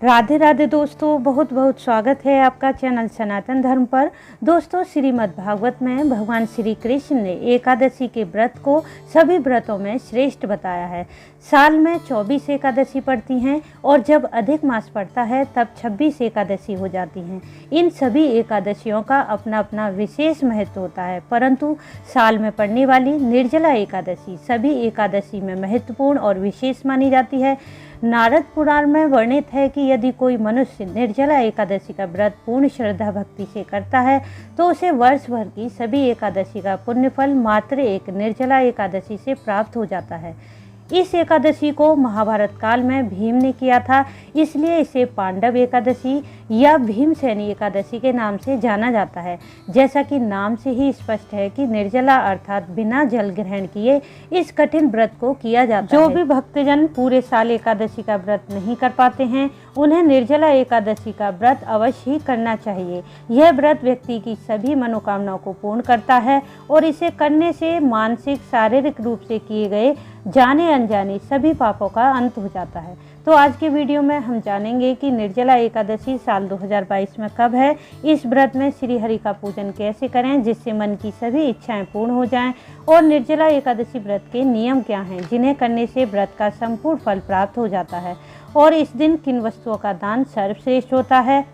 राधे राधे दोस्तों, बहुत बहुत स्वागत है आपका चैनल सनातन धर्म पर। दोस्तों, श्रीमद् भागवत में भगवान श्री कृष्ण ने एकादशी के व्रत को सभी व्रतों में श्रेष्ठ बताया है। साल में 24 एकादशी पड़ती हैं और जब अधिक मास पड़ता है तब 26 एकादशी हो जाती हैं। इन सभी एकादशियों का अपना अपना विशेष महत्व होता है, परंतु साल में पड़ने वाली निर्जला एकादशी सभी एकादशी में महत्वपूर्ण और विशेष मानी जाती है। नारद पुराण में वर्णित है कि यदि कोई मनुष्य निर्जला एकादशी का व्रत पूर्ण श्रद्धा भक्ति से करता है तो उसे वर्ष भर की सभी एकादशी का पुण्य फल मात्र एक निर्जला एकादशी से प्राप्त हो जाता है। इस एकादशी को महाभारत काल में भीम ने किया था, इसलिए इसे पांडव एकादशी या भीमसेनी एकादशी के नाम से जाना जाता है। जैसा कि नाम से ही स्पष्ट है कि निर्जला अर्थात बिना जल ग्रहण किए इस कठिन व्रत को किया जाता है। जो भी भक्तजन पूरे साल एकादशी का व्रत नहीं कर पाते हैं उन्हें निर्जला एकादशी का व्रत अवश्य ही करना चाहिए। यह व्रत व्यक्ति की सभी मनोकामनाओं को पूर्ण करता है और इसे करने से मानसिक शारीरिक रूप से किए गए जाने अनजाने सभी पापों का अंत हो जाता है। तो आज के वीडियो में हम जानेंगे कि निर्जला एकादशी साल 2022 में कब है, इस व्रत में श्री हरि का पूजन कैसे करें जिससे मन की सभी इच्छाएं पूर्ण हो जाएं, और निर्जला एकादशी व्रत के नियम क्या हैं जिन्हें करने से व्रत का संपूर्ण फल प्राप्त हो जाता है, और इस दिन किन वस्तुओं का दान सर्वश्रेष्ठ होता है।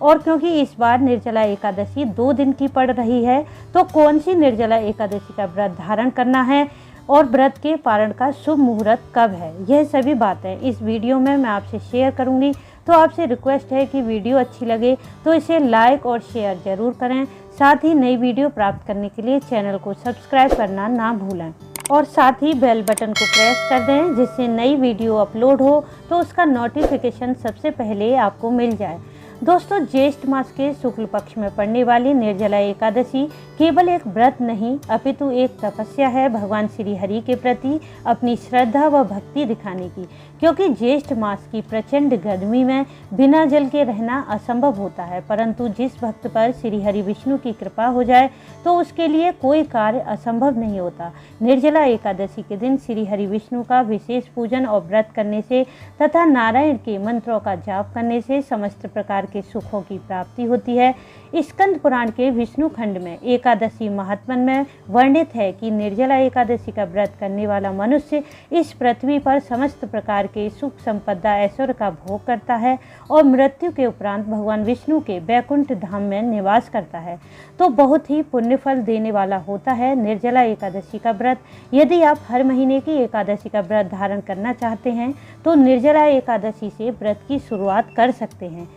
और क्योंकि इस बार निर्जला एकादशी 2 दिन की पड़ रही है तो कौन सी निर्जला एकादशी का व्रत धारण करना है और व्रत के पारण का शुभ मुहूर्त कब है, यह सभी बातें इस वीडियो में मैं आपसे शेयर करूंगी। तो आपसे रिक्वेस्ट है कि वीडियो अच्छी लगे तो इसे लाइक और शेयर जरूर करें। साथ ही नई वीडियो प्राप्त करने के लिए चैनल को सब्सक्राइब करना ना भूलें और साथ ही बेल बटन को प्रेस कर दें जिससे नई वीडियो अपलोड हो तो उसका नोटिफिकेशन सबसे पहले आपको मिल जाए। दोस्तों, ज्येष्ठ मास के शुक्ल पक्ष में पड़ने वाली निर्जला एकादशी केवल एक व्रत नहीं अपितु एक तपस्या है भगवान श्री हरि के प्रति अपनी श्रद्धा व भक्ति दिखाने की। क्योंकि ज्येष्ठ मास की प्रचंड गर्मी में बिना जल के रहना असंभव होता है, परंतु जिस भक्त पर श्री हरि विष्णु की कृपा हो जाए तो उसके लिए कोई कार्य असंभव नहीं होता। निर्जला एकादशी के दिन श्री हरि विष्णु का विशेष पूजन और व्रत करने से तथा नारायण के मंत्रों का जाप करने से समस्त प्रकार के सुखों की प्राप्ति होती है। स्कंद पुराण के विष्णु खंड में एकादशी महात्म्य में वर्णित है कि निर्जला एकादशी का व्रत करने वाला मनुष्य इस पृथ्वी पर समस्त प्रकार के सुख संपदा ऐश्वर्य का भोग करता है और मृत्यु के उपरांत भगवान विष्णु के वैकुंठ धाम में निवास करता है। तो बहुत ही पुण्य फल देने वाला होता है निर्जला एकादशी का व्रत। यदि आप हर महीने की एकादशी का व्रत धारण करना चाहते हैं तो निर्जला एकादशी से व्रत की शुरुआत कर सकते हैं।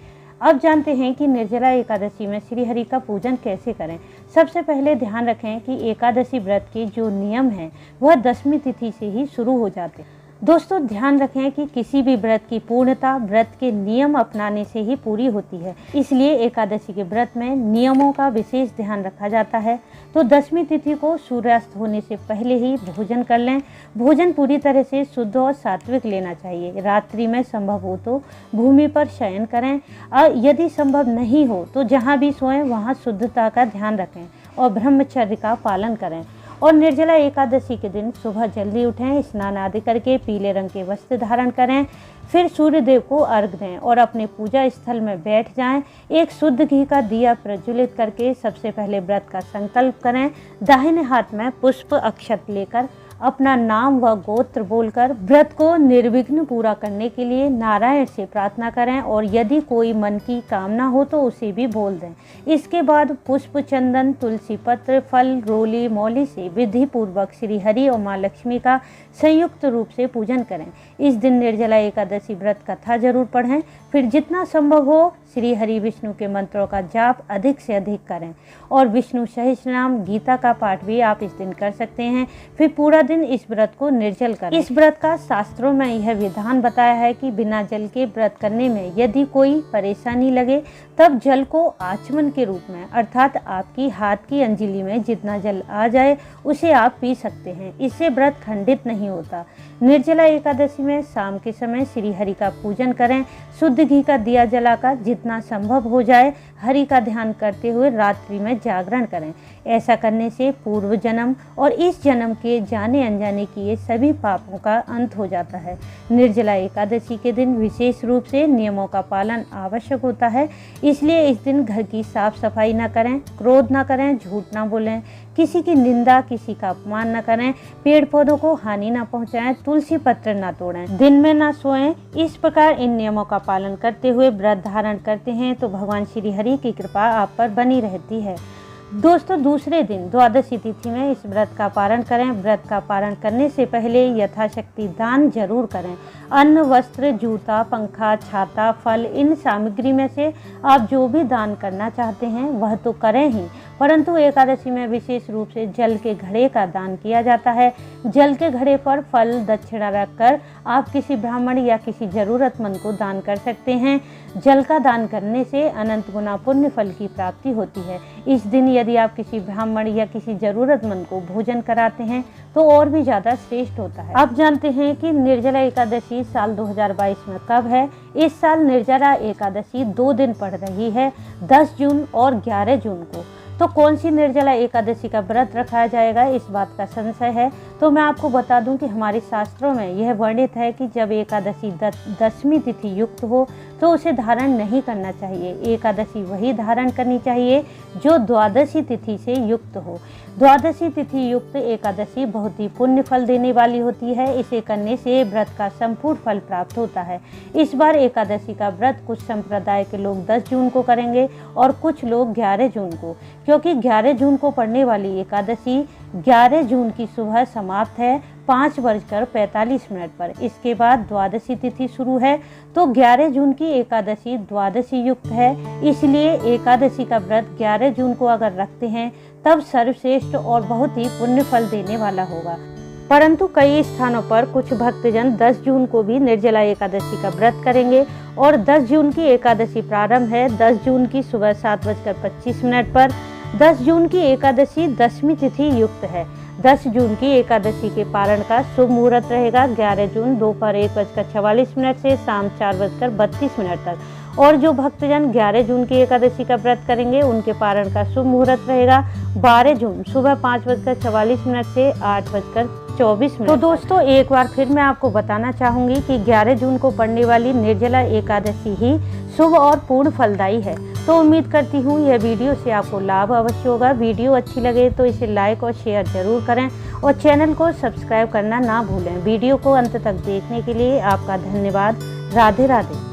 अब जानते हैं कि निर्जला एकादशी में श्री हरि का पूजन कैसे करें। सबसे पहले ध्यान रखें कि एकादशी व्रत के जो नियम हैं वह 10वीं तिथि से ही शुरू हो जाते हैं। दोस्तों, ध्यान रखें कि किसी भी व्रत की पूर्णता व्रत के नियम अपनाने से ही पूरी होती है, इसलिए एकादशी के व्रत में नियमों का विशेष ध्यान रखा जाता है। तो 10वीं तिथि को सूर्यास्त होने से पहले ही भोजन कर लें। भोजन पूरी तरह से शुद्ध और सात्विक लेना चाहिए। रात्रि में संभव हो तो भूमि पर शयन करें, और यदि संभव नहीं हो तो जहाँ भी सोएं वहाँ शुद्धता का ध्यान रखें और ब्रह्मचर्य का पालन करें। और निर्जला एकादशी के दिन सुबह जल्दी उठें, स्नान आदि करके पीले रंग के वस्त्र धारण करें, फिर सूर्य देव को अर्घ दें और अपने पूजा स्थल में बैठ जाएं। एक शुद्ध घी का दिया प्रज्वलित करके सबसे पहले व्रत का संकल्प करें। दाहिने हाथ में पुष्प अक्षत लेकर अपना नाम व गोत्र बोलकर व्रत को निर्विघ्न पूरा करने के लिए नारायण से प्रार्थना करें, और यदि कोई मन की कामना हो तो उसे भी बोल दें। इसके बाद पुष्प, चंदन, तुलसी पत्र, फल, रोली, मौली से विधि पूर्वक श्री हरि और माँ लक्ष्मी का संयुक्त रूप से पूजन करें। इस दिन निर्जला एकादशी व्रत कथा जरूर पढ़ें। फिर जितना संभव हो श्री हरि विष्णु के मंत्रों का जाप अधिक से अधिक करें, और विष्णु सहस्रनाम गीता का पाठ भी आप इस दिन कर सकते हैं। फिर पूरा दिन इस व्रत को निर्जल करें। इस व्रत का शास्त्रों में यह विधान बताया है कि बिना जल के व्रत करने में यदि कोई परेशानी लगे तब जल को आचमन के रूप में अर्थात आपकी हाथ की अंजलि में जितना जल आ जाए उसे आप पी सकते हैं। इससे व्रत खंडित नहीं होता। निर्जला एकादशी में शाम के समय श्री हरि का पूजन करें। शुद्ध घी का दिया जलाकर जितना संभव हो जाए हरि का ध्यान करते हुए रात्रि में जागरण करें। ऐसा करने से पूर्व जन्म और इस जन्म के जाने अनजाने किए सभी पापों का अंत हो जाता है। निर्जला एकादशी के दिन विशेष रूप से नियमों का पालन आवश्यक होता है, इसलिए इस दिन घर की साफ सफाई न करें, क्रोध न करें, झूठ न बोलें, किसी की निंदा, किसी का अपमान न करें, पेड़ पौधों को हानि न पहुंचाएं, तुलसी पत्र न तोड़ें, दिन में न सोएं। इस प्रकार इन नियमों का पालन करते हुए व्रत धारण करते हैं तो भगवान श्री हरि की कृपा आप पर बनी रहती है। दोस्तों, दूसरे दिन द्वादशी तिथि में इस व्रत का पारण करें। व्रत का पारण करने से पहले यथाशक्ति दान जरूर करें। अन्न, वस्त्र, जूता, पंखा, छाता, फल, इन सामग्री में से आप जो भी दान करना चाहते हैं वह तो करें ही, परंतु एकादशी में विशेष रूप से जल के घड़े का दान किया जाता है। जल के घड़े पर फल दक्षिणा रखकर आप किसी ब्राह्मण या किसी जरूरतमंद को दान कर सकते हैं। जल का दान करने से अनंत गुना पुण्य फल की प्राप्ति होती है। इस दिन यदि आप किसी ब्राह्मण या किसी जरूरतमंद को भोजन कराते हैं तो और भी ज्यादा श्रेष्ठ होता है। आप जानते हैं कि निर्जला एकादशी साल 2022 में कब है? इस साल निर्जला एकादशी 2 दिन पड़ रही है, 10 जून और 11 जून को। तो कौन सी निर्जला एकादशी का व्रत रखा जाएगा, इस बात का संशय है तो मैं आपको बता दूं कि हमारे शास्त्रों में यह वर्णित है कि जब एकादशी 10वीं तिथि युक्त हो तो उसे धारण नहीं करना चाहिए। एकादशी वही धारण करनी चाहिए जो द्वादशी तिथि से युक्त हो। द्वादशी तिथि युक्त एकादशी बहुत ही पुण्य फल देने वाली होती है। इसे करने से व्रत का संपूर्ण फल प्राप्त होता है। इस बार एकादशी का व्रत कुछ संप्रदाय के लोग 10 जून को करेंगे और कुछ लोग 11 जून को, क्योंकि 11 जून को पड़ने वाली एकादशी 11 जून की सुबह समाप्त है 5:45 पर। इसके बाद द्वादशी तिथि शुरू है तो 11 जून की एकादशी द्वादशी युक्त है। इसलिए एकादशी का व्रत 11 जून को अगर रखते हैं तब सर्वश्रेष्ठ और बहुत ही पुण्य फल देने वाला होगा। परंतु कई स्थानों पर कुछ भक्तजन 10 जून को भी निर्जला एकादशी का व्रत करेंगे और 10 जून की एकादशी प्रारंभ है 10 जून की सुबह 7:25 पर। 10 जून की एकादशी 10वीं तिथि युक्त है। 10 जून की एकादशी के पारण का शुभ मुहूर्त रहेगा 11 जून दोपहर 1:44 से शाम 4:32 तक। और जो भक्तजन 11 जून की एकादशी का व्रत करेंगे उनके पारण का शुभ मुहूर्त रहेगा 12 जून सुबह 5:44 से 8:24। तो दोस्तों, एक बार फिर मैं आपको बताना चाहूँगी कि 11 जून को पड़ने वाली निर्जला एकादशी ही शुभ और पूर्ण फलदायी है। तो उम्मीद करती हूँ यह वीडियो से आपको लाभ अवश्य होगा। वीडियो अच्छी लगे तो इसे लाइक और शेयर जरूर करें और चैनल को सब्सक्राइब करना ना भूलें। वीडियो को अंत तक देखने के लिए आपका धन्यवाद। राधे राधे।